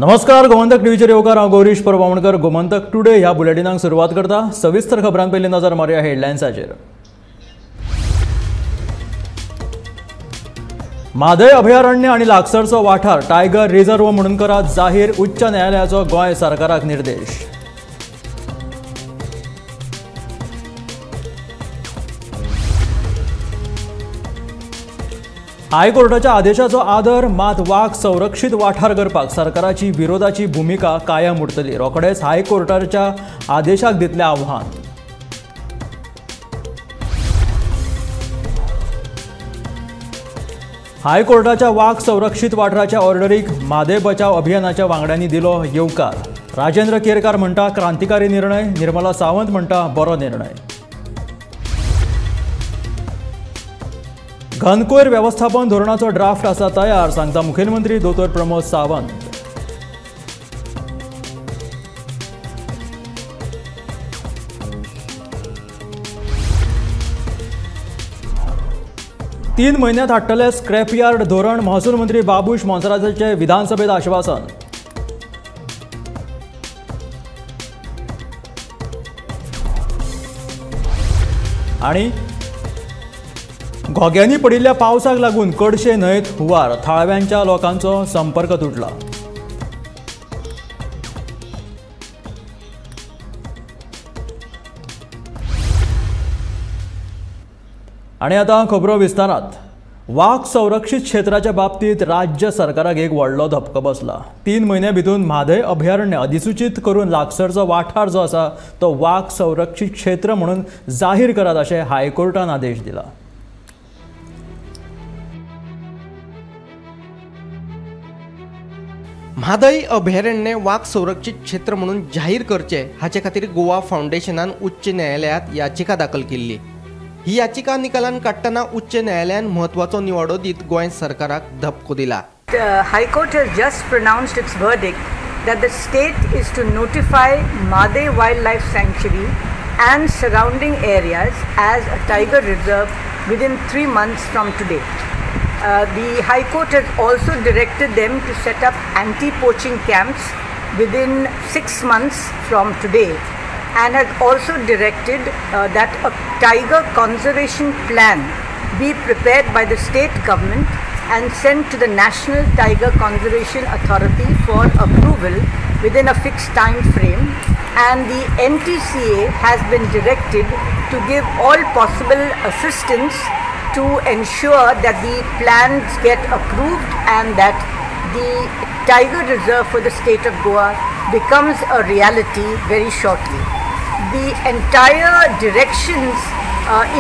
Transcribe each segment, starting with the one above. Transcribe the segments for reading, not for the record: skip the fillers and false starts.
नमस्कार, गोमंतक टीव्हीचेर येवकार हांव गौरीश परबावणकर। गोमंतक टुडे ह्या बुलेटिनाक सुरवात करता। सविस्तर खबरां पयली नजर मारया हेडलायन्साचेर। म्हादय अभयारण्य आनी लागसारचो वाठार टायगर रिझर्व म्हणून करात जाहीर, उच्च न्यायालयाचो गोंय सरकाराक निर्देश। हायकोर्टाच्या आदेशाचो आदर, मात वाघ संरक्षीत वाठार करपाक सरकाराची विरोधाची भूमिका कायम उरतली। रोखडेच हायकोर्टाच्या आदेशाक दितले आव्हान। हायकोर्टाच्या वाघ संरक्षीत वाठाराच्या ऑर्डरीक म्हादय बचाव अभियानाच्या वांगड्यांनी दिलो येवकार। राजेंद्र केरकार म्हणटा क्रांतिकारी निर्णय, निर्मला सावंत म्हणटा बरो निर्णय। घनकोयर व्यवस्थापन धोरणाचो ड्राफ्ट आसा तयार, सांगता मुखेलमंत्री दोतोर प्रमोद सावंत। तीन महिन्यात हाडटले स्क्रॅपयार्ड धोरण, महसूल मंत्री बाबूश मोन्सराताचे विधानसभेत आश्वासन। आणि घोग्यांनी पडिल्ल्या पावसाक लागून कडशे न्हंयत हुंवार, थळाव्यांच्या लोकांचो संपर्क तुटला। आणि आता खबरो विस्तारात। वाघ संरक्षीत क्षेत्राच्या बाबतीत राज्य सरकाराक एक व्हडलो धपको बसला। 3 म्हयन्या भितून म्हादय अभयारण्य अधिसूचित करून लागसरचो वाठार जो आसा तो वाघ संरक्षीत क्षेत्र म्हणून जाहीर करात अशें हायकोर्टान आदेश दिला। म्हादय अभयारण्य वाघ संरक्षित क्षेत्र म्हणून जाहीर करचे हाचे खातीर गोवा फाउंडेशनान उच्च न्यायालयात याचिका दाखल केल्ली। ही याचिका निकालान काडटना उच्च न्यायालयान महत्वाचो निवाडो दीत गोंय सरकाराक धपको दिला। High Court has just pronounced its verdict that the state is to notify Madhay Wildlife Sanctuary and surrounding areas as a tiger reserve within 3 months from today. The High Court has also directed them to set up anti-poaching camps within 6 months from today, and has also directed that a tiger conservation plan be prepared by the state government and sent to the National Tiger Conservation Authority for approval within a fixed time frame, and the NTCA has been directed to give all possible assistance to ensure that the plans get approved and that the tiger reserve for the state of Goa becomes a reality very shortly. The entire directions,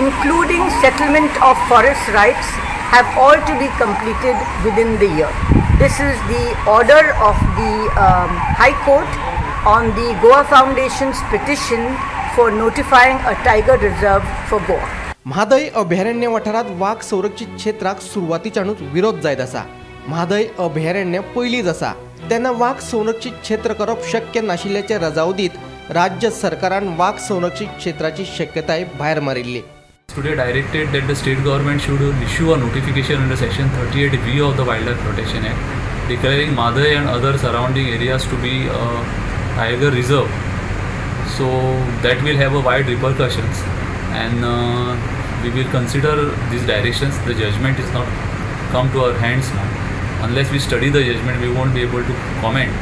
including settlement of forest rights, have all to be completed within the year. This is the order of the High Court on the Goa Foundation's petition for notifying a tiger reserve for Goa. Mhadei अभयारण्य वाठारात वाघ संरक्षित क्षेत्राक सुरवातीच्यानूच विरोध जायत आसा। म्हादय अभयारण्य पयलींच आसा तेन्ना वाघ संरक्षित क्षेत्र करप शक्य नाशिल्ल्याचे रजावदीत राज्य सरकारान वाघ संरक्षित क्षेत्राची शक्यताय भायर मारिल्ली। Today directed that the state government should issue a notification under section 38B of the Wildlife Protection Act declaring Madhay and other surrounding areas to be a tiger reserve. So that will have a wide repercussions, and we will consider these directions. The judgment is not come to our hands now. Unless we study the judgment, we won't be able to comment.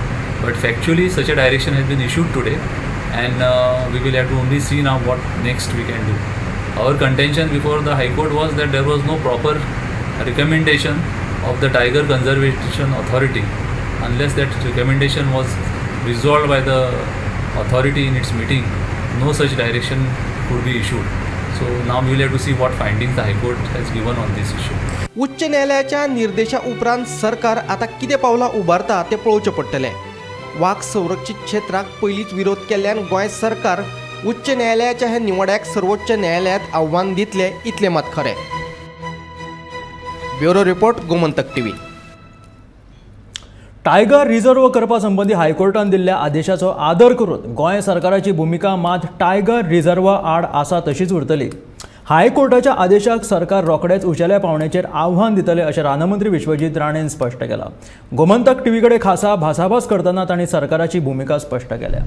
But factually, such a direction has been issued today, and we will have to only see now what next we can do. Our contention before the High Court was that there was no proper recommendation of the Tiger Conservation Authority. Unless that recommendation was resolved by the authority in its meeting, no such direction could be issued. So now we will have to see what findings the High Court has given on this issue. उच्च न्यायालयाच्या निर्देशा उपरांत सरकार आता कितें पावलां उबारता तें पळोवचें पडटलें। वाघ संरक्षित क्षेत्राक पयलींच विरोध केल्ल्यान गोंय सरकार उच्च न्यायालयाच्या ह्या निवड्याक सर्वोच्च न्यायालयात आव्हान दितले इतलें मात खरें। Bureau report, Gomantak TV. Tiger reserve करपा संबंधी हायकोर्टान दिल्ल्या आदेशाचो आदर करून गोंय सरकाराची भूमिका मात टायगर रिझर्व आड आसा तशीच उरतली। हायकोर्टाच्या आदेशाक सरकार रोखडेच उंचेल्या पावंड्याचेर आव्हान दितले अशें रानमंत्री विश्वजीत राणेन स्पश्ट केलां. गोमंतक टीव्ही कडेन खासा भासाभास करतना तांणी सरकाराची भुमिका स्पश्ट केल्या.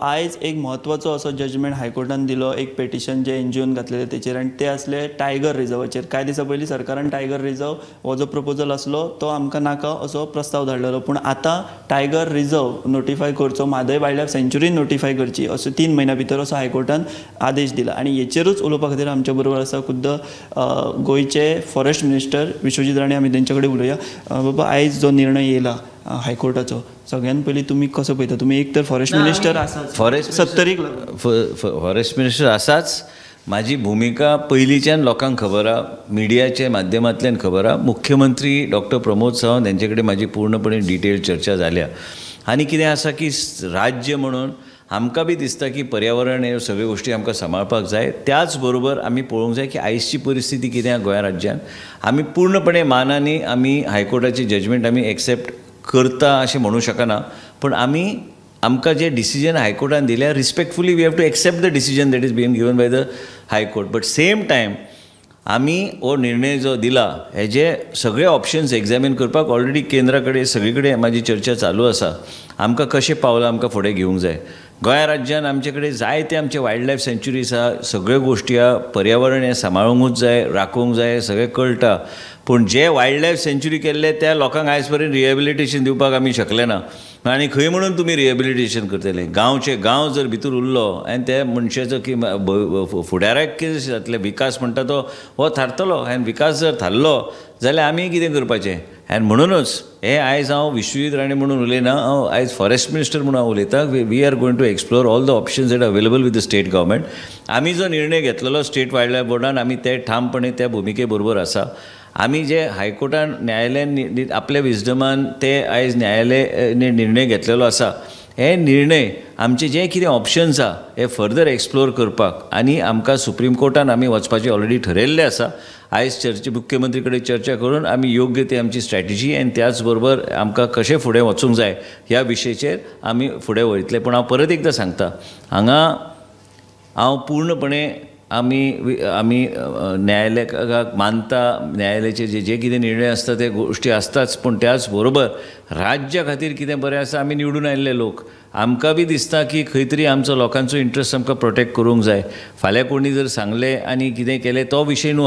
आयज एक म्हत्वाचो असो जजमेंट हायकोर्टान दिलो एक पेटिशन जे एनजीओन घातलेले तेचेर आनी ते आसले टायगर रिजर्वाचेर. कांय दिसा पयलीं सरकारान टायगर रिजर्व हो जो प्रपोजल आसलो तो आमकां नाका असो प्रस्ताव धाडलेलो, पूण आतां टायगर रिजर्व नोटिफाय करचो, म्हादय वायल्ड लायफ सँच्युरी नोटिफाय करची असो 3 म्हयन्या भितर असो हायकोर्टान आदेश दिला. आनी हेचेरूच उलोवपा खातीर आमच्या बरोबर आसा खुद्द गोंयचे फॉरेस्ट मिनिस्टर विश्वजीत राणे. आमी तेंचे कडेन उलोवया. बाबा, आयज जो निर्णय येयला हायकोर्टाचो, सगळ्यान पयलीं तुमी कसो पळयता? तुमी एक तर फॉरेस्ट मिनिस्टर आसात, फॉरेस्ट मिनिस्टर आसाच. माझी भूमिका पयलींच्यान लोकांक खबर आहा, मिडियाच्या माध्यमांतल्यान खबर आहा. मुख्यमंत्री डॉक्टर प्रमोद सावंत हेंचे कडेन म्हाजी पूर्णपणे डिटेल चर्चा जाल्या. आनी कितें आसा की राज्य म्हणून आमकां बी दिसता की पर्यावरण ह्यो सगळ्यो गोश्टी आमकां सांबाळपाक जाय. त्याच बरोबर आमी पळोवंक जाय की आयजची परिस्थिती कितें आहा गोंय राज्यांत. आमी पूर्णपणे मानांनी आमी हायकोर्टाची जजमेंट आमी एक्सेप्ट करता अशें म्हणूं शकना, पूण आमकां जे डिसिजन हायकोर्टान दिल्या respectfully we have to accept the decision that is been given by the high court. But same time आमी हो निर्णय जो दिला हेजे सगळे ऑप्शन्स एग्जामीन करपाक ऑलरेडी केंद्रा कडेन सगळे कडेन म्हाजी चर्चा चालू आसा. आमकां कशें पावलां आमकां फुडें घेवंक जाय. गोंय राज्यान आमचे कडेन जायते आमचे वायल्ड लायफ सँच्युरीज आहा, सगळ्यो गोश्टी आहा. पर्यावरण हें सांबाळूंकूच जाय, राखूंक जाय, सगळें कळटा. पूण जे वायल्ड लायफ सँच्युरी केल्ले त्या लोकांक आयज पर्यंत रिहेबिलिटेशन दिवपाक आमी शकले ना. आनी खंय म्हणून तुमी रिहेबिलिटेशन करतले? गांवचे गांव जर भितर उरलो आनी त्या मनशाचो की फुडाराक कितें जातलें, विकास म्हणटा तो हो थारतलो. आनी विकास जर थारलो जाल्यार आमी कितें करपाचें? आनी म्हणूनच हे आयज हांव विश्वजीत राणे म्हणून उलयना, हांव आयज फॉरेस्ट मिनिस्टर म्हणून हांव उलयतां. We are going to explore all the options that are available with the state government. आमी जो निर्णय घेतलेलो स्टेट वायल्ड लायफ बोर्डान, आमी ते ठामपणे त्या भुमिके बरोबर आसा. आमी जे हायकोर्टान न्यायालयान आपल्या विजडमान ते आयज न्यायालयान निर्णय घेतलेलो आसा, हे निर्णय आमचे जे कितें ऑप्शन्स आहा हे फर्दर एक्सप्लोर करपाक आनी आमकां सुप्रीम कोर्टान आमी वचपाचें ऑलरेडी ठरयल्लें आसा. आयज मुख्यमंत्री कडेन चर्चा करून आमी योग्य ती आमची स्ट्रॅटेजी आनी त्याच बरोबर आमकां कशें फुडें वचूंक जाय ह्या विशयाचेर आमी फुडें वयतले. पूण हांव परत एकदां सांगता, हांगा हांव पूर्णपणे आमी न्यायालयाक मानता. न्यायालयाचे जे कितें निर्णय आसता ते गोश्टी आसताच, पूण त्याच बरोबर राज्या खातीर कितें बरें आसा. आमी निवडून आयिल्ले लोक, आमकां बी दिसता की खंय तरी आमचो लोकांचो इंट्रस्ट आमकां प्रोटेक्ट करूंक जाय. फाल्यां कोणी जर सांगलें आनी कितें केलें तो विशय न्हू.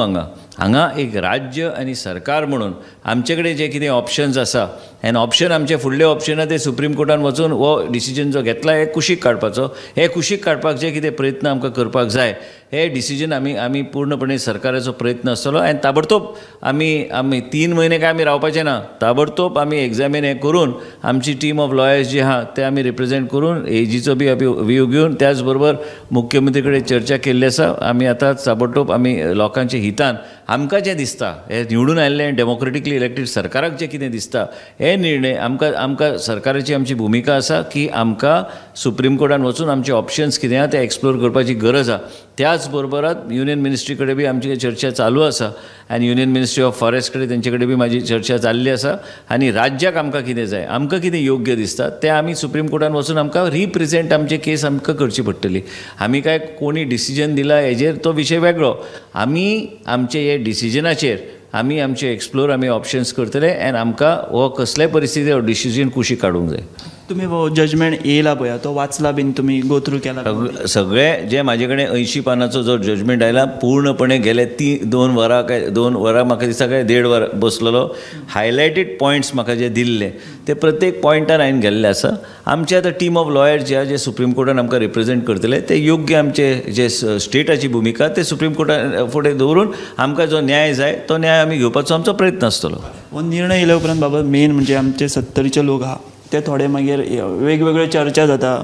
हांगा एक राज्य आनी सरकार म्हणून आमचे कडेन जे कितें ऑप्शन्स आसा आनी ऑप्शन आमचे फुडले ऑप्शन आहा ते सुप्रीम कोर्टान वचून हो डिसिजन जो घेतला हे कुशीक काडपाचो. हे कुशीक काडपाक जे कितें प्रयत्न आमकां करपाक जाय हे डिसिजन आमी पूर्णपणे सरकाराचो प्रयत्न आसतलो. आनी ताबडतोब आमी 3 म्हयने काय आमी रावपाचें ना. ताबडतोब आमी एग्जामीन हें करून आमची टीम ऑफ लॉयर्स जी आहा ते आमी रिप्रेझेंट करून एजीचो बी व्ह्यू घेवन त्याच बरोबर मुख्यमंत्री कडेन चर्चा केल्ली आसा. आमी आतां ताबडतोब आमी लोकांच्या हितान आमकां जें दिसता हे निवडून आयिल्लें डेमोक्रेटिकली इलेक्टेड सरकाराक जें कितें दिसता हे निर्णय आमकां सरकाराची आमची भुमिका आसा की आमकां सुप्रीम कोर्टान वचून आमचे ऑप्शन्स कितें आहा ते एक्सप्लोर करपाची गरज आहा. त्याच बरोबरात युनियन मिनिस्ट्री कडेन बी आमची चर्चा चालू आसा आनी युनियन मिनिस्ट्री ऑफ फॉरेस्ट कडेन तेंचे कडेन बी म्हाजी चर्चा जाल्ली आसा. आनी राज्याक आमकां कितें जाय, आमकां कितें योग्य दिसता तें आमी सुप्रीम कोर्टान वचून आमकां रिप्रेझेंट आमचे केस आमकां करची पडटली. आमी काय कोणी डिसिजन दिला हेजेर तो विशय वेगळो. आमी आमचे हे डिसिजनाचेर आमी आमचे एक्सप्लोर आमी ऑप्शन्स करतले आनी आमकां हो कसल्याय परिस्थितीर डिसिजन कुशी काडूंक जाय. तुम्ही जजमेंट येयला पळय तो वाचला बीन तुमी गो थ्रू केला? सगळे जे म्हाजे कडेन 80 पानांचो जो जजमेंट आयला पूर्णपणे गेले 2 वरां म्हाका दिसता काय 1.5 वर बसलेलो. हायलायटेड पॉयंट्स म्हाका जे दिल्ले ते प्रत्येक पॉयंटार हांवें गेल्ले आसा. आमचे आतां टीम ऑफ लॉयर्स जे सुप्रीम कोर्टान आमकां रिप्रेझेंट करतले ते योग्य आमचे जे स्टेटाची भुमिका ते सुप्रीम कोर्टान फुडें दवरून आमकां जो न्याय जाय तो न्याय आमी घेवपाचो आमचो प्रयत्न आसतलो. हो निर्णय येयल्या उपरांत बाबा मेन म्हणजे आमचे 70चे लोक आहा ते थोडे मागीर वेगवेगळ्यो चर्चा जाता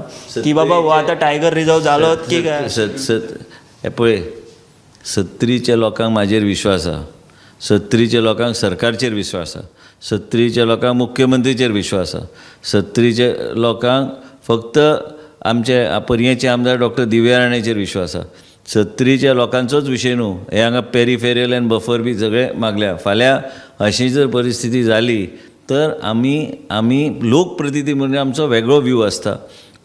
की बाबा हो आतां टायगर रिजर्व जालो की काय. पळय, सत्तरीच्या लोकांक म्हाजेर विश्वास आसा, सत्तरीच्या लोकांक सरकारचेर विश्वास आसा, सत्तरीच्या लोकांक मुख्यमंत्रीचेर विश्वास आसा, सत्तरीच्या लोकांक फक्त आमचे पर्येचे आमदार डॉक्टर दिव्या राणेचेर विश्वास आसा. सत्तरीच्या लोकांचोच विशय न्हू, हे हांगा पेरिफेरियल एंड बफर बी सगळे मागल्या. फाल्यां अशी जर परिस्थिती जाली तर आमी लोकप्रतिनिधी म्हणून आमचो वेगळो व्यू आसता,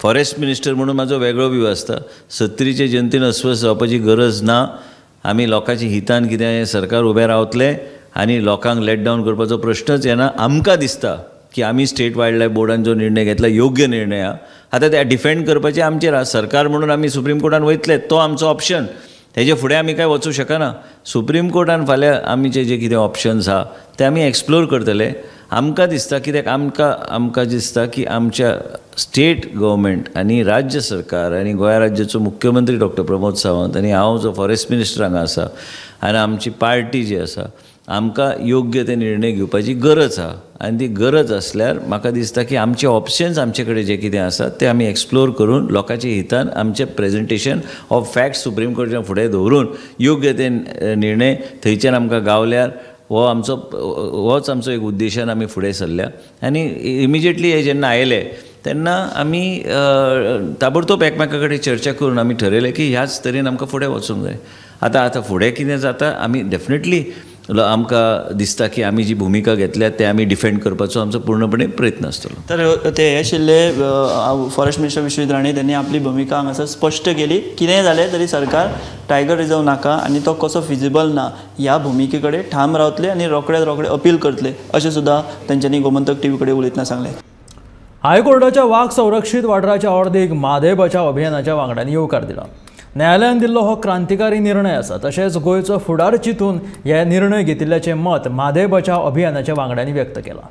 फॉरेस्ट मिनिस्टर म्हणून म्हाजो वेगळो व्यू आसता. सत्तरीचे जनतेन अस्वस्थ जावपाची गरज ना. आमी लोकांच्या हितान कितें सरकार उबें रावतलें आनी लोकांक लेट डावन करपाचो प्रश्नच येना. आमकां दिसता की आमी स्टेट वायल्ड लायफ बोर्डान जो निर्णय घेतला योग्य निर्णय आहा. आतां ते डिफेंड करपाचें आमचेर आहा. सरकार म्हणून आमी सुप्रीम कोर्टान वयतले, तो आमचो ऑप्शन. तेजे फुडें आमी कांय वचूं शकना. सुप्रीम कोर्टान फाल्यां आमचे जे कितें ऑप्शन्स आहा ते आमी एक्सप्लोर करतले. आमकां दिसता कित्याक आमकां दिसता की आमच्या स्टेट गव्हर्मेंट आनी राज्य सरकार आनी गोंय राज्याचो मुख्यमंत्री डॉक्टर प्रमोद सावंत आनी हांव जो फॉरेस्ट मिनिस्टर हांगा आसा आनी आमची पार्टी जी आसा, आमकां योग्य ते निर्णय घेवपाची गरज आहा. आनी ती गरज आसल्यार म्हाका दिसता की आमचे ऑप्शन्स आमचे कडेन जे कितें आसा ते आमी एक्सप्लोर करून लोकांच्या हितान आमचें प्रेजेंटेशन ऑफ फॅक्ट्स सुप्रीम कोर्टाच्या फुडें दवरून योग्य ते निर्णय थंयच्यान आमकां गावल्यार होच आमचो एक उद्देशान आमी फुडें सरल्या. आनी इमिजिएटली हे जेन्ना आयले तेन्ना आमी ताबडतोब एकामेका कडेन चर्चा करून आमी ठरयलें की ह्याच तरेन आमकां फुडें वचूंक जाय. आतां फुडें कितें जाता आमी डेफिनेटली आमकां दिसता की आमी जी भुमिका घेतल्या ते आमी डिफेंड करपाचो आमचो पूर्णपणे प्रयत्न आसतलो. तर ते हे आशिल्ले फॉरेस्ट मिनिस्टर विश्वजीत राणे, त्यांनी आपली भुमिका हांगासर स्पश्ट केली. कितेंय जालें तरी सरकार टायगर रिजर्व नाका आनी तो कसो फिजिबल ना ह्या भुमिके कडेन ठाम रावतले आनी रोखडे अपील करतले अशें सुद्दां तांच्यांनी गोमंतक टीव्ही कडेन उलयतना सांगलें. हायकोर्टाच्या वाघ संरक्षीत वाठाराच्या अर्देक म्हादय बचाव अभियानाच्या वांगड्यांनी येवकार दिला. न्यायालयान दिल्लो हो क्रांतिकारी निर्णय आसा. तशेंच गोंयचो फुडार चिंतून हे निर्णय घेतिल्ल्याचें मत म्हादय बचाव अभियानाच्या वांगड्यांनी व्यक्त केलां.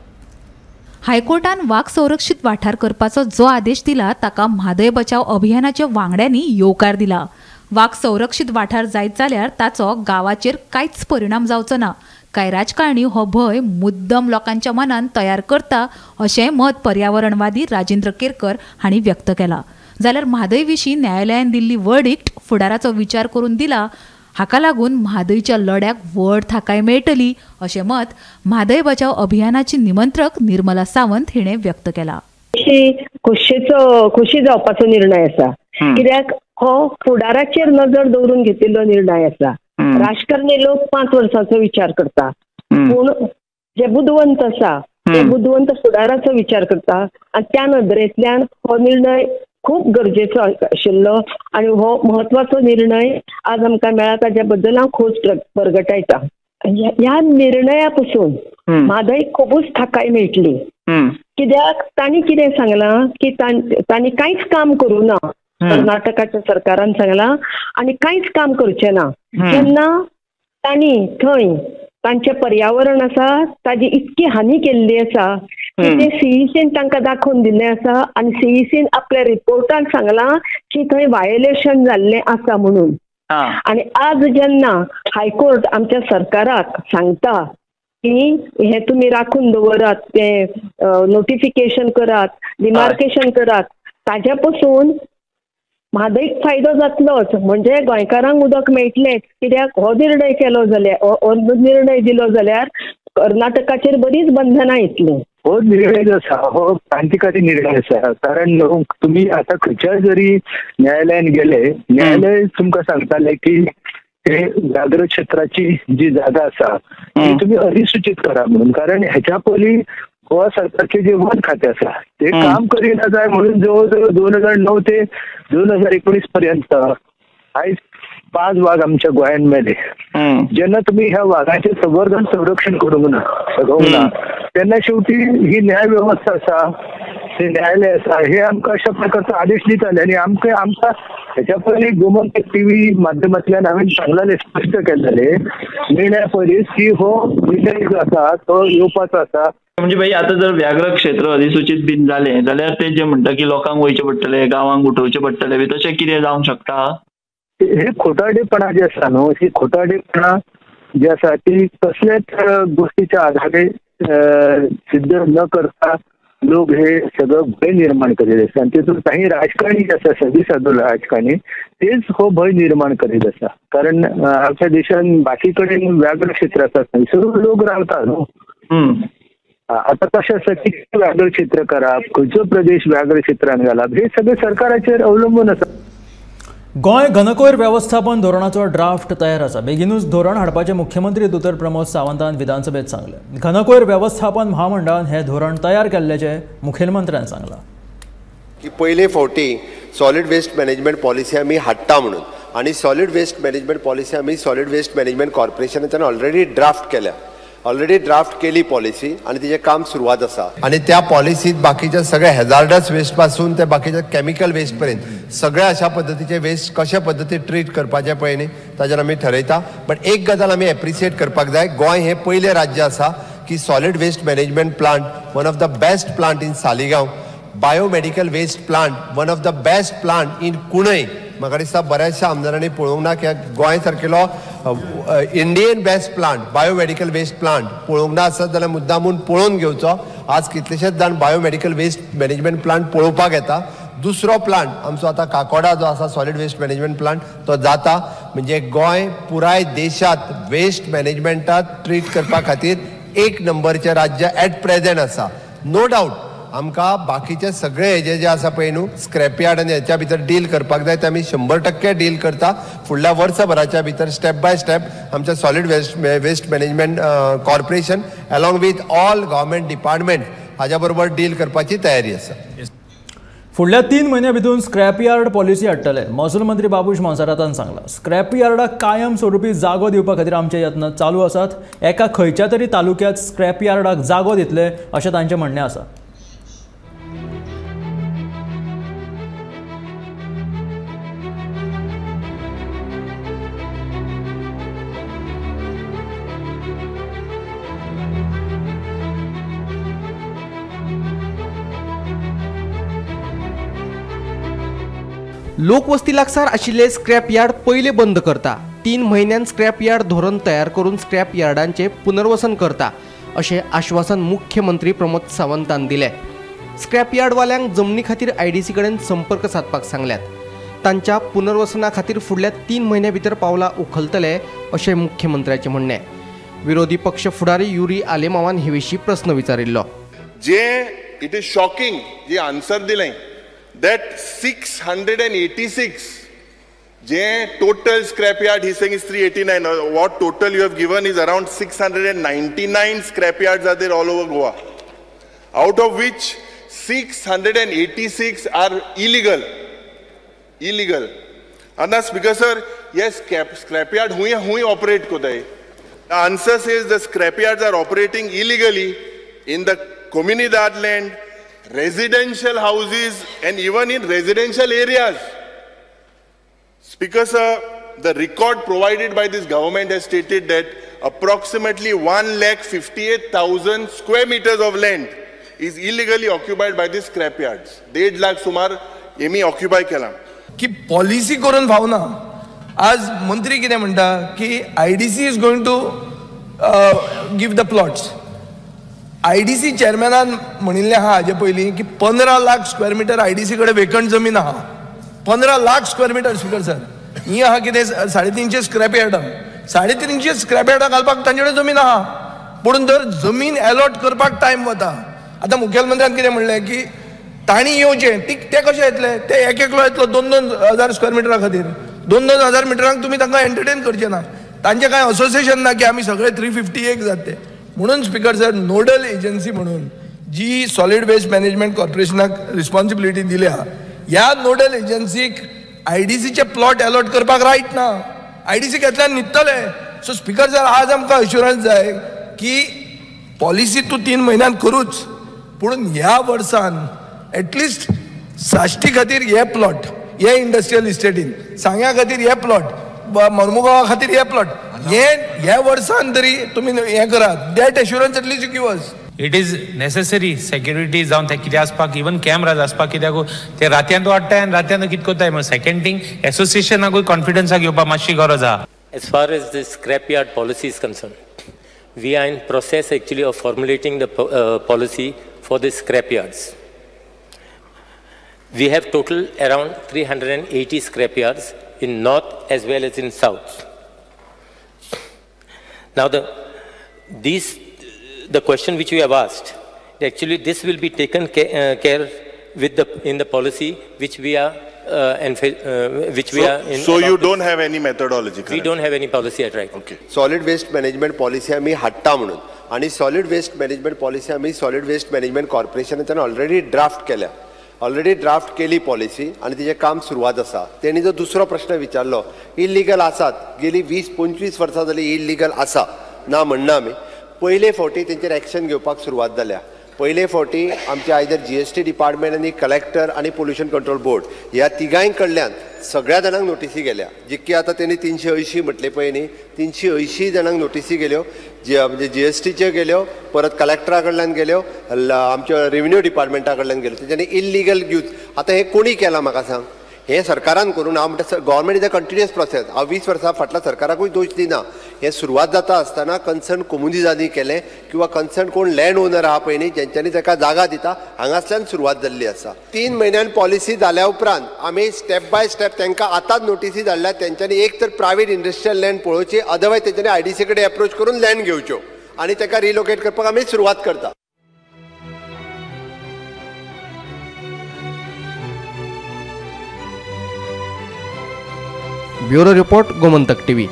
हायकोर्टान वाघ संरक्षीत वाठार करपाचो जो आदेश दिला ताका म्हादय बचाव अभियानाच्या वांगड्यांनी येवकार दिला. वाघ संरक्षीत वाठार जायत जाल्यार ताचो गांवाचेर कांयच परिणाम जावचो ना. कांय राजकारणी हो भंय मुद्दम लोकांच्या मनान तयार करता अशें मत पर्यावरणवादी राजेंद्र केरकर हांणी व्यक्त केलां. जाल्यार म्हादय विशीं न्यायालयान दिल्ली वर्डिक्ट फुडाराचो विचार करून दिला. हाका लागून म्हादयच्या लढ्याक व्हड थाकाय मेळटली अशें मत म्हादय बचाव अभियानाची निमंत्रक निर्मला सावंत हिणें व्यक्त केलां. खुशी जावपाचो निर्णय आसा, कित्याक हो फुडाराचेर नजर दवरून घेतिल्लो निर्णय आसा. राजकारणी लोक 5 वर्सांचो विचार करता, पूण जे बुदवंत आसा ते बुदवंत फुडाराचो विचार करता आनी त्या नदरेंतल्यान हो निर्णय खूब गरजेचो आशिल्लो आनी हो म्हत्वाचो निर्णय आज आमकां मेळ्ळा. ताज्या बद्दल हांव खोस परगटायता. ह्या निर्णया पासून म्हादयक खूबच थाकाय मेळटली, कित्याक तांणी कितें सांगलां की तांणी कांयच काम करूं ना. कर्नाटकाच्या सरकारान सांगलां आनी कांयच काम करचें ना. जेन्ना तांणी थंय तांचें पर्यावरण आसा ताजी इतकी हानी केल्ली आसा की ते सीईसीन तांकां दाखोवन दिल्लें आसा आनी सीईसीन आपल्या रिपोर्टान सांगलां की थंय वायोलेशन जाल्लें आसा म्हणून. आनी आज जेन्ना हायकोर्ट आमच्या सरकाराक सांगता की हे तुमी राखून दवरात, ते नोटिफिकेशन करात, डिमार्केशन करात, ताज्या पासून म्हादयक फायदो जातलोच. म्हणजे गोंयकारांक उदक मेळटलेंच, कित्याक हो निर्णय केलो जाल्यार हो निर्णय दिलो जाल्यार कर्नाटकाचेर बरीच बंधनां येतली. हो निर्णय जो आसा हो क्रांतिकारी निर्णय आसा. कारण तुम्ही आता खंयच्याय जरी न्यायालयान गेले, न्यायालय तुमकां सांगताले की हे व्याघ्र क्षेत्राची जी जागा आसा ती तुम्ही अधिसूचित करा म्हणून. कारण ह्याच्या पयलीं गोवा सरकारचे जे वन खाते आसा ते काम करिना जाय म्हणून जवळजवळ 2009 ते 2019 पर्यंत आयज 5 वाघ आमच्या गोंयान मेले. जेन्ना तुम्ही ह्या वाघाचे संवर्धन संरक्षण करूंक ना तेन्ना शेवटी ही न्याय व्यवस्था आसा, ते न्यायालय आसा, हे आमकां अशा प्रकारचा आदेश दिताले. आनी आमकां ह्याच्या पयलीं गोमंतक टीव्ही माध्यमांतल्यान हांवें सांगलेलें, स्पश्ट केलेले निर्णया पयलींच की हो निर्णय जो आसा तो येवपाचो आसा. म्हणजे भाई आता जर व्याघ्र क्षेत्र अधिसूचित बीन जालें जाल्यार ते जे म्हणटा की लोकांक वयचे पडटले, गांवांक उठोवचे पडटले बी, तशें कितें जावंक शकता? हे खोटारडेपणा जे आसा न्हू, ही खोटारडेपणा जी आसा ती कसल्याच गोष्टीच्या आधारे सिद्ध न करता लोक हे सगळं भय निर्माण करीत आसा आणि तितून काही राजकारणी जे आसा सगळी साधू राजकारणी तेच हो भय निर्माण करीत आसा. कारण आमच्या देशान बाकी कडेन व्याघ्र क्षेत्र आसा थंयसर लोक रावता न्हू. आता कशें आसा की व्याघ्र क्षेत्र करप, खंयचो प्रदेश व्याघ्र क्षेत्रान घालप हे सगळे सरकाराचेर अवलंबून आसा. गोंय घनकयर व्यवस्थापन धोरणाचो ड्राफ्ट तयार आसा. बेगीनूच धोरण हाडपाचे मुख्यमंत्री दोतोर प्रमोद सावंतान विधानसभेत सांगले. घनकयर व्यवस्थापन महामंडळान हे धोरण तयार केल्ल्याचे मुखेलमंत्र्यान सांगला की पयले फावटी सॉलिड वेस्ट मॅनेजमेंट पॉलिसी आमी हाडटा म्हणून, आणि सॉलिड वेस्ट मॅनेजमेंट पॉलिसी आमी सॉलिड वेस्ट मॅनेजमेंट कॉर्पोरेशनाच्यान ऑलरेडी ड्राफ्ट केल्या. ऑलरेडी ड्राफ्ट केली पॉलिसी आणि तिचे काम सुरुवात आसा. आणि त्या पॉलिसीत बाकीच्या सगळ्या हॅझार्डस वेस्ट पासून ते बाकीच्या केमिकल वेस्ट पर्यंत सगळ्या अशा पद्दतीचे वेस्ट कशा पद्दतीन ट्रीट करपाचे पळय न्ही ताजेर आमी ठरयता. बट एक गजाल आमी एप्रिशिएट करपाक जाय, गोंय हे पयले राज्य आसा की solid waste management plant one of the best plant in Saligao, biomedical waste plant one of the best plant in कुणय. म्हाका दिसता बऱ्याचशा आमदारांनी पळोवंक ना की Goa सारकेलो Indian best plant biomedical waste plant पळोवंक ना आसत जाल्यार मुद्दामून पळोवन घेवचो. आज कितलेशेच जाण बायोमेडिकल वेस्ट मॅनेजमेंट प्लांट पळोवपाक येता. दुसरो प्लांट आमचो आता काकोडा जो आसा सॉलिड वेस्ट मॅनेजमेंट प्लांट तो जाता. म्हणजे गोंय पुराय देशात वेस्ट मॅनेजमेंटात ट्रीट करपा खातीर एक नंबरचे राज्य ॲट प्रेझेंट आसा. नो डावट आमकां बाकीचे सगळे हेजे जे आसा पळय न्हू स्क्रॅपयार्ड आनी हेच्या भितर डील करपाक जाय ते आमी 100% डील करता. फुडल्या वर्सभराच्या भितर स्टेप बाय स्टेप आमच्या solid waste management corporation along with all government department हाज्या बरोबर डील करपाची तयारी आसा. फुडल्या 3 म्हयन्या भितर स्क्रॅप यार्ड पॉलिसी हाडटले. महसूल मंत्री बाबूश मोन्सेरातान सांगला. स्क्रॅप यार्डाक कायम स्वरुपी जागो दिवपा खातीर आमचे यत्न चालू आसात. एका खंयच्या तरी तालुक्यात स्क्रॅप यार्डाक जागो दितले अशें तांचें म्हणणें आसा. लोकवस्ती लागसार आशिल्ले स्क्रॅप यार्ड पहिले बंद करता. 3 म्हयन्यान स्क्रॅप यार्ड धोरण तयार करून स्क्रॅप यार्डांचे पुनर्वसन करता अशें आश्वासन मुख्यमंत्री प्रमोद सावंतान दिलें. स्क्रॅप यार्डवाल्यांक जमनी खातीर IDC कडेन संपर्क साधपाक सांगल्यात. तांच्या पुनर्वसना खातीर फुडल्या 3 म्हयन्या भितर पावलां उखलतले अशें मुख्यमंत्र्याचें म्हणणें. विरोधी पक्ष फुडारी युरी आलेमावान हे विशीं प्रस्न विचारिल्लो. जे इट इज शॉकिंग जे आन्सर दिलें that 686 जे total scrapyard he's saying is 389. What total you have given is around 699 scrapyards are there all over Goa, out of which 686 are illegal. And that's because sir yes scrapyard hui operate kodai. The answer says the scrapyards are operating illegally in the Comunidad land, residential houses and even in residential areas. Speaker sir, the record provided by this government has stated that approximately 1,58,000 square meters of land is illegally occupied by these scrapyards. 1.5 lakh sumar emi occupy केला. की policy करून फावना. आज मंत्री कितें म्हणटा की IDC is going to give the plots. IDC चेअरमॅनान म्हणिल्लें आहा हाजे पयलीं की 15 लाख स्क्वेअर मिटर IDC कडेन वेकंट जमीन आहा. 15 lakh square metre speaker sir. ही आहा कितें 350 स्क्रॅप यार्डां. 350 स्क्रॅप यार्डां घालपाक तांचे कडेन जमीन आहा. पूण जर जमीन अलॉट करपाक टायम वता. आतां मुखेलमंत्र्यान कितें म्हणलें की तांणी येवचें. ते कशें येतले? ते एकलो येतलो 2-2 हजार स्क्वेअर मिटरा खातीर. 2-2 हजार मिटरांक तुमी तांकां एंटरटेन करचें ना. तांचें कांय असोसिएशन ना की आमी सगळे 351 जात ते. म्हणून स्पीकर सर नोडल एजन्सी म्हणून जी सॉलिड वेस्ट मॅनेजमेंट कॉर्पोरेशनाक रिस्पॉन्सिबिलिटी दिल्या ह्या नोडल एजन्सीक IDCचे प्लॉट अलॉट करपाक रायट ना. IDC घेतल्यार न्हिदतले. सो स्पीकर सर आज आमकां अश्युरन्स जाय की पॉलिसी तूं 3 म्हयन्यान करूच पूण ह्या वर्सान एटलिस्ट साश्टी खातीर हे प्लॉट हे इंडस्ट्रियल इस्टेटीन सांग्या खातीर हे प्लॉट मर्मुगांवा खातीर हे प्लॉट हे वर्सान तरी तुम्ही हे करात. That assurance at least give us. It is necessary security जावन ते कितें आसपाक इवन कॅमेराज आसपाक कित्याक ते रात्यान वाडटाय आनी रात्यान कितें कोत्ताय. मग सेकंड थिंग एसोसिएशनाकूय कॉन्फिडन्साक घेवपाक मातशी गरज आहा. As far as the scrapyard policy is concerned, we are in process actually of formulating the policy for the scrapyards. We have total around 380 scrapyards in north as well as in south. Now the question which you have asked, actually this will be taken care with in the policy which we are So you don't have any methodology? We don't have any policy at right. Okay. Solid waste management policy आम्ही हाडटा म्हणून आणि solid waste management policy आम्ही solid waste management कॉर्पोरेशनान already draft केल्या. Already draft केली policy आणि तिचे काम सुरवात आसा. तेणी जो दुसरो प्रश्न विचारलो, इल्लिगल आसात, गेली 20-25 वर्सां जाली इल्लिगल आसा ना म्हणना आमी. पयले फावटी तेंचेर एक्शन घेवपाक सुरवात जाल्या. पयले फावटी आमचे आयदर GST डिपार्टमेंट आणि कलेक्टर आणि पोल्युशन कंट्रोल बोर्ड ह्या तिगांय कडल्यान सगळ्या जाणांक नोटिसी गेल्या. जितके आता त्यांनी 380 म्हटले पळय न्ही, 380 जाणांक नोटिसी गेल्यो, म्हणजे GSTच्यो गेल्यो, परत कलेक्टरा कडल्यान गेल्यो, आमच्या रेव्हेन्यू डिपार्टमेंटा कडल्यान गेल्यो. तेच्यानी इल्लिगल यूज आता हे कोणी केला म्हाका सांग? हे सरकारान करून हांव म्हणटा government is a continuous process. हांव 20 वर्सां फाटल्या सरकाराकूय दोश दिना. हे सुरवात जाता आसतना कन्सर्न कम्युनिटीजांनी केलें किंवा कन्सर्न कोण लँड ओनर आहा पळय न्ही, जेंच्यांनी ताका जागा दिता, हांगासल्यान सुरवात जाल्ली आसा. 3 म्हयन्यान पॉलिसी जाल्या उपरांत आमी स्टेप बाय स्टेप तांकां आतांच नोटिसी धाडल्या. तेंच्यांनी एक तर प्रायवेट इंडस्ट्रियल लँड पळोवची, अदरवायज तेंच्यांनी IDC कडेन एप्रोच करून लँड घेवच्यो आनी ताका रिलोकेट करपाक आमी सुरवात करता. Bureau report, Gomantak TV.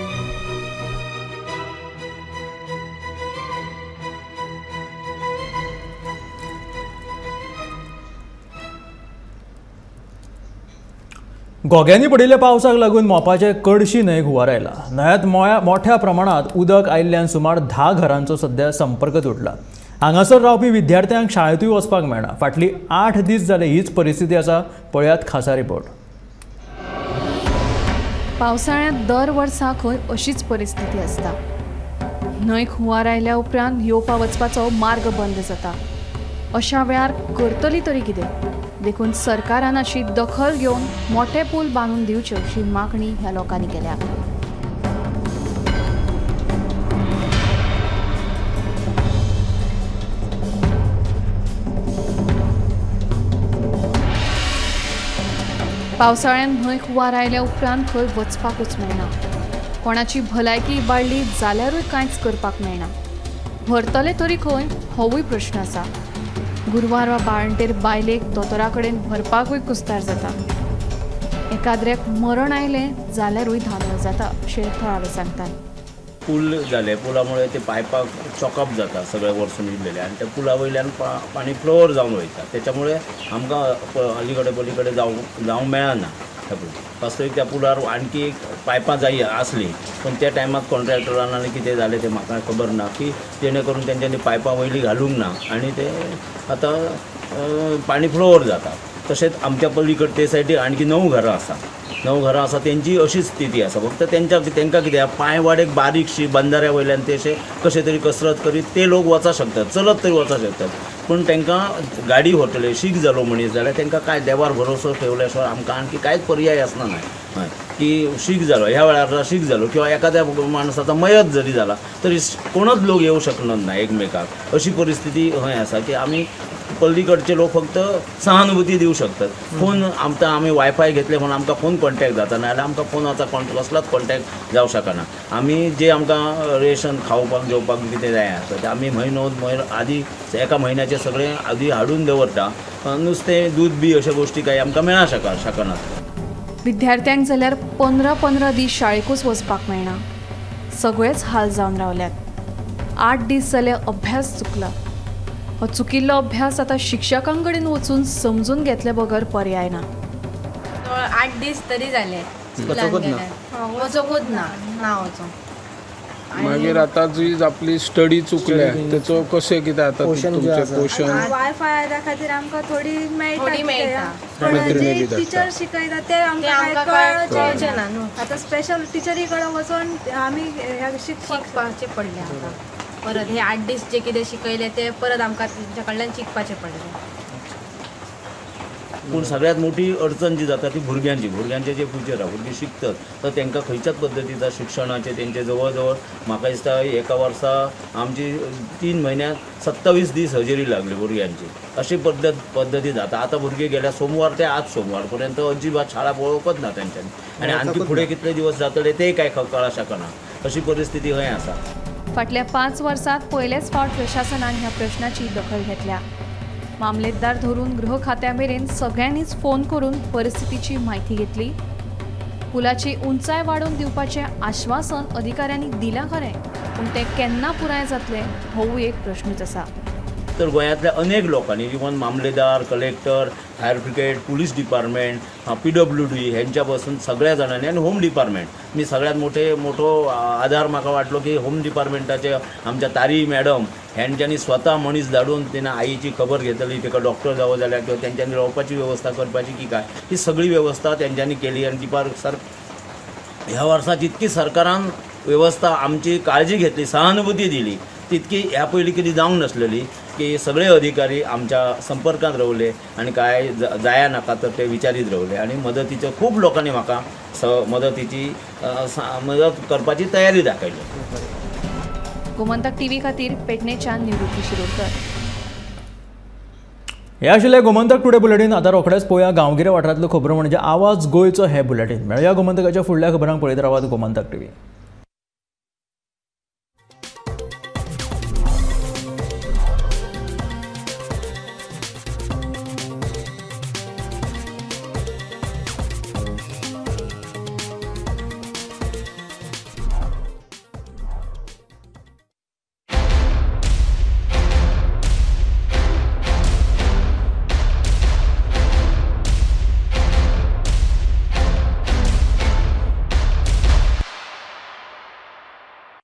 घोग्यांनी पडिल्ल्या पावसाक लागून मोपाचे कडशी न्हंयक हुंवार आयला. न्हंयेंत मोठ्या प्रमाणात उदक आयिल्ल्यान सुमार 10 घरांचो सध्या संपर्क तुटला. हांगासर रावपी विद्यार्थ्यांक शाळेंतूय वचपाक मेळना. फाटली 8 दीस जाले हीच परिस्थिती आसा. पळयात खासा रिपोर्ट. पावसाळ्यांत दर वर्सा खंय अशीच परिस्थिती आसता. न्हंयक हुंवार आयल्या उपरांत येवपा वचपाचो मार्ग बंद जाता. अशा वेळार करतली तरी कितें? देखून सरकारान अशी दखल घेवन मोठे पूल बांदून दिवचे अशी मागणी ह्या लोकांनी केल्या. पावसाळ्यान न्हंयक हुंवार आयल्या उपरांत खंय वचपाकूच मेळना. कोणाची भलायकी इबाडली जाल्यारूय कांयच करपाक मेळना. व्हरतले तरी खंय होवूय प्रश्न आसा. गुरवार वा बाळंटेर बायलेक दोतोरा कडेन व्हरपाकूय कुस्तार जाता. एकाद्रेक मरण आयलें जाल्यारूय धांदळ जाता अशें थळावे सांगतात. पूल झाले, पुलामुळे ते पायपाक चॉकअप जाता सगळे वर्सून इल्लेले आणि त्या पुला वयल्यान पाणी फ्लोअर जावन वयता. त्याच्यामुळे आमकां अलीकडे पलीकडे जावंक मेळना. वास्तवीक त्या पुलार आणखी एक पायपां जाय आसली, पण त्या टायमात कॉन्ट्रॅक्टरान आनी कितें जालें तें म्हाका खबर ना, की जेणे करून तेंच्यांनी पायपां वयली घालूंक ना आनी ते आतां पाणी फ्लोअर जाता. तशेंच आमच्या पलीकडे ते सायडीक आणखी 9 घरां आसा. 9 घरां आसा तेंची अशीच स्थिती आसा. फक्त तेंकां कितें पांयवाडेक बारीकशी बंदाऱ्या वयल्यान ते अशें कशें तरी कसरत करीत ते लोक वचूंक शकतात, चलत तरी वचूंक शकतात. पूण तांकां गाडी व्हरतले, शीक जालो मनीस जाल्यार तांकां काय देवार भरोसो ठेवल्या शिवाय आमकां आणखी कांयच पर्याय आसना हय. की शीक जालो, ह्या वेळार शीक जालो किंवा एखाद्या माणसाचा मयत जरी जाला तरी कोणच लोक येवं शकनात ना एकमेकाक. अशी परिस्थिती हय आसा की आमी पल्लीकडचे लोक फक्त सहानुभूती दिवं शकतात. फोन आमी वायफाय घेतले म्हणून आमकां फोन कॉन्टॅक्ट जाता, नाजाल्यार आमकां फोनाचा कसलाच कॉन्टॅक्ट जावं शकना. आमी जे आमकां रेशन खावपाक जेवपाक कितें जाय आसता तें आमी म्हयनो आदी एका म्हयन्याचें सगळें आदी हाडून दवरता. नुस्तें दूध बी अशा गोश्टी कांय आमकां मेळा शकनात. विद्यार्थ्यांक जाल्यार 15-15 दीस शाळेकूच वचपाक मेळना. सगळेच हाल जावन रावल्यात. 8 दीस जाले अभ्यास चुकला. हो चुकिल्लो अभ्यास आता शिक्षकां कडेन वचून समजून घेतले बगर पर्याय ना. 8 दीस तरी जाले वचोकूच ना वचोंक. मागीर आतां जी आपली स्टडी चुकल्या तेचो कशें कितें आतां तुमचें पोषण? वायफाय खातीर आमकां थोडी मेळटा, पण जे टिचर शिकयता ते आमकां कळचें ना न्हू. आतां स्पेशल टिचरी कडेन वचून आमी शिकपाचें पडलें. आतां परत हे 8 दीस जे कितें शिकयले ते परत आमकां तेंच्या कडल्यान शिकपाचें पडलें. पूण सगळ्यात मोठी अडचण जी जाता ती भुरग्यांचे जे फ्युचर आहा, भुरगीं शिकतात तर तांकां खंयच्याच पद्दतीचा शिक्षणाचे तेंचे जवळ जवळ म्हाका दिसता एका वर्सा आमची 3 म्हयन्यात 27 दीस हजेरी लागली भुरग्यांची, अशी पद्दती जाता. आतां भुरगे गेल्या सोमवार ते आज सोमवार पर्यंत अजिबात शाळा पळोवंकच ना तेंच्यांनी, आनी आणखी फुडें कितले दिवस जातले ते कांय कळा शकना, अशी परिस्थिती खंय आसा. फाटल्या 5 वर्सांत पयलेच फावट प्रशासनान ह्या प्रश्नाची दखल घेतल्या. मामलेदार धरून गृह खात्या मेरेन सगळ्यांनीच फोन करून परिस्थितीची म्हायती घेतली. पुलाची उंचाय वाडोवन दिवपाचें आश्वासन अधिकाऱ्यांनी दिलां खरें, पूण तें केन्ना पुराय जातलें होवूय एक प्रश्नूच आसा. तर गोंयांतल्या अनेक लोकांनी इवन मामलेदार, collector, fire brigade, police department, PWD हेंच्या पासून सगळ्या जाणांनी आनी होम डिपार्टमेंट मी सगळ्यात मोठो आधार म्हाका वाटलो की होम डिपार्टमेंटाचे आमच्या तारी मॅडम हेंच्यांनी स्वता मनीस धाडून तेन्ना आईची खबर घेतली, तिका डॉक्टर जावं जाल्यार किंवा तेंच्यांनी रावपाची वेवस्था करपाची की काय, ही सगळी वेवस्था तेंच्यांनी केली. आनी ह्या वर्सा जितकी सरकारान वेवस्था आमची काळजी घेतली, सहानुभूती दिली, तितकी ह्या पयलीं कितें जावंक नासलेली की सगळे अधिकारी आमच्या संपर्कांत रावले आनी काय जाया नाका तर ते विचारीत रावले आनी मदतीच्यो खूब लोकांनी म्हाका मदतीची मदत करपाची तयारी दाखयली. गोमंतक टीव्ही खातीर पेडणेच्यान निवृत्ती शिरोडकर. हे आशिल्ले गोमंतक टुडे बुलेटीन. आतां रोखडेच पळोवया गांवगिऱ्या वाठारांतल्यो खबरो म्हणजे आवाज गोंयचो हे बुलेटीन. मेळुया गोमंतकाच्या फुडल्या खबरांक पळयत रावात गोमंतक टीव्ही.